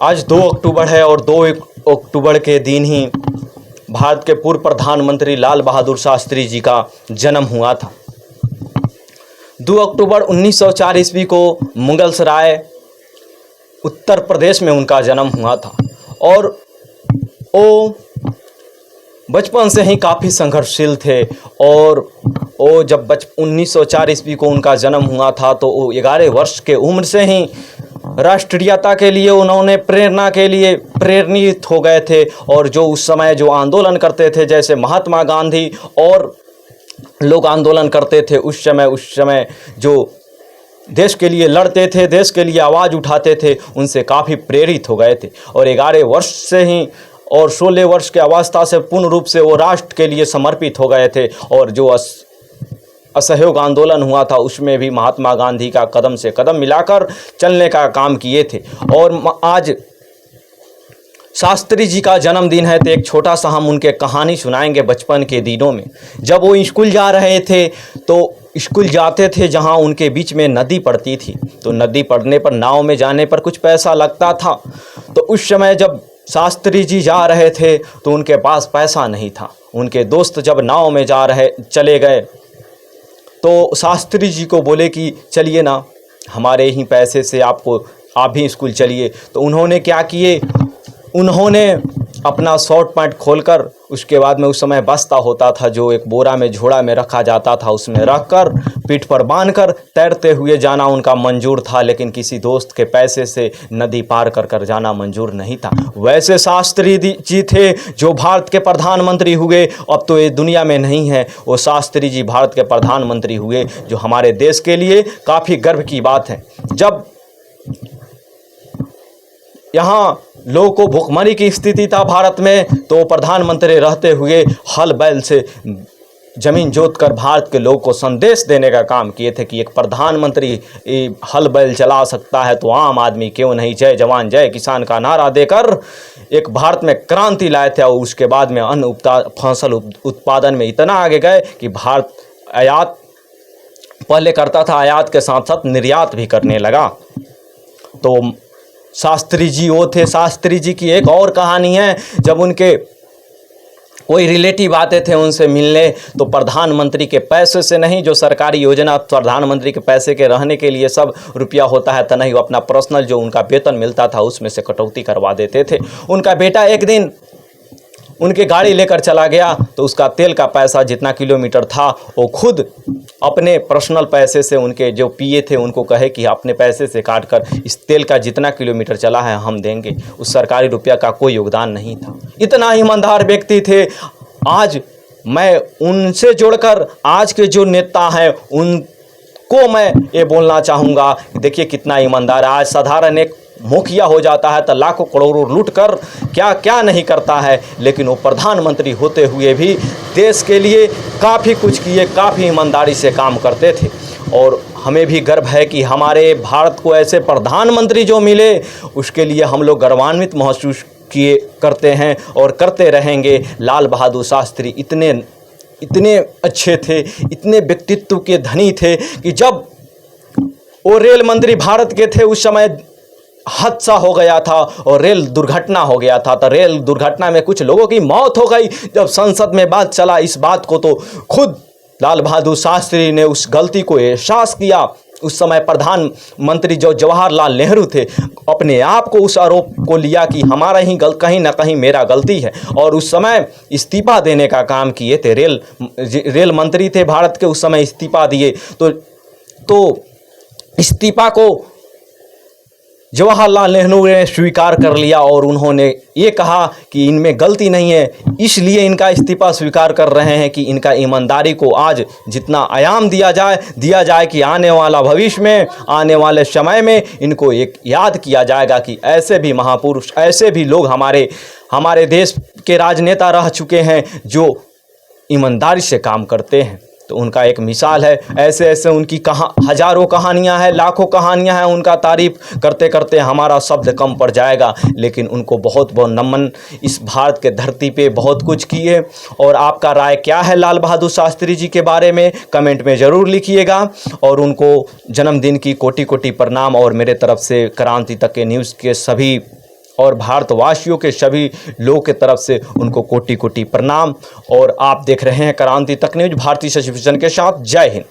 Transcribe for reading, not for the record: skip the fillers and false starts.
आज 2 अक्टूबर है और 2 अक्टूबर के दिन ही भारत के पूर्व प्रधानमंत्री लाल बहादुर शास्त्री जी का जन्म हुआ था। 2 अक्टूबर 1904 ईस्वी को मुगलसराय उत्तर प्रदेश में उनका जन्म हुआ था और वो बचपन से ही काफ़ी संघर्षशील थे। और वो जब 1904 ईस्वी को उनका जन्म हुआ था तो वो 11 वर्ष के उम्र से ही राष्ट्रीयता के लिए उन्होंने प्रेरणा के लिए प्रेरित हो गए थे। और जो उस समय जो आंदोलन करते थे, जैसे महात्मा गांधी और लोग आंदोलन करते थे उस समय जो देश के लिए लड़ते थे, देश के लिए आवाज़ उठाते थे, उनसे काफ़ी प्रेरित हो गए थे। और 11 वर्ष से ही और 16 वर्ष की अवस्था से पूर्ण रूप से वो राष्ट्र के लिए समर्पित हो गए थे। और जो असहयोग आंदोलन हुआ था उसमें भी महात्मा गांधी का कदम से कदम मिलाकर चलने का काम किए थे। और आज शास्त्री जी का जन्मदिन है तो एक छोटा सा हम उनके कहानी सुनाएंगे। बचपन के दिनों में जब वो स्कूल जा रहे थे तो स्कूल जाते थे जहाँ उनके बीच में नदी पड़ती थी, तो नदी पड़ने पर नाव में जाने पर कुछ पैसा लगता था। तो उस समय जब शास्त्री जी जा रहे थे तो उनके पास पैसा नहीं था। उनके दोस्त जब नाव में चले गए तो शास्त्री जी को बोले कि चलिए ना, हमारे ही पैसे से आप भी स्कूल चलिए। तो उन्होंने क्या किए, उन्होंने अपना शॉर्ट पैंट खोलकर, उसके बाद में उस समय बस्ता होता था जो एक बोरा में झोड़ा में रखा जाता था, उसमें रखकर पीठ पर बांधकर तैरते हुए जाना उनका मंजूर था। लेकिन किसी दोस्त के पैसे से नदी पार कर जाना मंजूर नहीं था। वैसे शास्त्री जी थे जो भारत के प्रधानमंत्री हुए। अब तो ये दुनिया में नहीं है, वो शास्त्री जी भारत के प्रधानमंत्री हुए, जो हमारे देश के लिए काफ़ी गर्व की बात है। जब यहाँ लोगों को भूखमरी की स्थिति था भारत में, तो प्रधानमंत्री रहते हुए हल बैल से ज़मीन जोत कर भारत के लोगों को संदेश देने का काम किए थे कि एक प्रधानमंत्री हल बैल चला सकता है तो आम आदमी क्यों नहीं। जय जवान जय किसान का नारा देकर एक भारत में क्रांति लाए थे। और उसके बाद में फसल उत्पादन में इतना आगे गए कि भारत आयात पहले करता था, आयात के साथ साथ निर्यात भी करने लगा। तो शास्त्री जी वो थे। शास्त्री जी की एक और कहानी है। जब उनके कोई रिलेटिव आते थे उनसे मिलने, तो प्रधानमंत्री के पैसे से नहीं, जो सरकारी योजना प्रधानमंत्री के पैसे के रहने के लिए सब रुपया होता है तो नहीं, वो अपना पर्सनल जो उनका वेतन मिलता था उसमें से कटौती करवा देते थे। उनका बेटा एक दिन उनकी गाड़ी लेकर चला गया तो उसका तेल का पैसा जितना किलोमीटर था वो खुद अपने पर्सनल पैसे से, उनके जो पीए थे उनको कहे कि अपने पैसे से काट कर इस तेल का जितना किलोमीटर चला है हम देंगे। उस सरकारी रुपया का कोई योगदान नहीं था। इतना ईमानदार व्यक्ति थे। आज मैं उनसे जोड़कर आज के जो नेता हैं उनको मैं ये बोलना चाहूँगा, देखिए कितना ईमानदार है। आज साधारण एक मुखिया हो जाता है तो लाखों करोड़ों लूट कर क्या क्या नहीं करता है, लेकिन वो प्रधानमंत्री होते हुए भी देश के लिए काफ़ी कुछ किए, काफ़ी ईमानदारी से काम करते थे। और हमें भी गर्व है कि हमारे भारत को ऐसे प्रधानमंत्री जो मिले उसके लिए हम लोग गर्वान्वित महसूस करते हैं और करते रहेंगे। लाल बहादुर शास्त्री इतने अच्छे थे, इतने व्यक्तित्व के धनी थे कि जब वो रेल मंत्री भारत के थे उस समय हादसा हो गया था और रेल दुर्घटना हो गया था। तो रेल दुर्घटना में कुछ लोगों की मौत हो गई। जब संसद में बात चला इस बात को तो खुद लाल बहादुर शास्त्री ने उस गलती को एहसास किया। उस समय प्रधानमंत्री जो जवाहरलाल नेहरू थे, अपने आप को उस आरोप को लिया कि हमारा ही कहीं ना कहीं मेरा गलती है, और उस समय इस्तीफा देने का काम किए थे। रेल मंत्री थे भारत के, उस समय इस्तीफा दिए। तो इस्तीफा को जवाहरलाल नेहरू ने स्वीकार कर लिया और उन्होंने ये कहा कि इनमें गलती नहीं है, इसलिए इनका इस्तीफा स्वीकार कर रहे हैं कि इनका ईमानदारी को आज जितना आयाम दिया जाए कि आने वाला भविष्य में, आने वाले समय में इनको एक याद किया जाएगा कि ऐसे भी महापुरुष, ऐसे भी लोग हमारे देश के राजनेता रह चुके हैं जो ईमानदारी से काम करते हैं। तो उनका एक मिसाल है। ऐसे उनकी हजारों कहानियां हैं, लाखों कहानियां हैं। उनका तारीफ करते करते हमारा शब्द कम पड़ जाएगा, लेकिन उनको बहुत बहुत नमन। इस भारत के धरती पे बहुत कुछ किए। और आपका राय क्या है लाल बहादुर शास्त्री जी के बारे में, कमेंट में ज़रूर लिखिएगा। और उनको जन्मदिन की कोटि कोटि प्रणाम। और मेरे तरफ से क्रांति तक के न्यूज़ के सभी और भारतवासियों के सभी लोगों के तरफ से उनको कोटि कोटि प्रणाम। और आप देख रहे हैं क्रांति तक न्यूज, भारतीय सचिव के साथ। जय हिंद।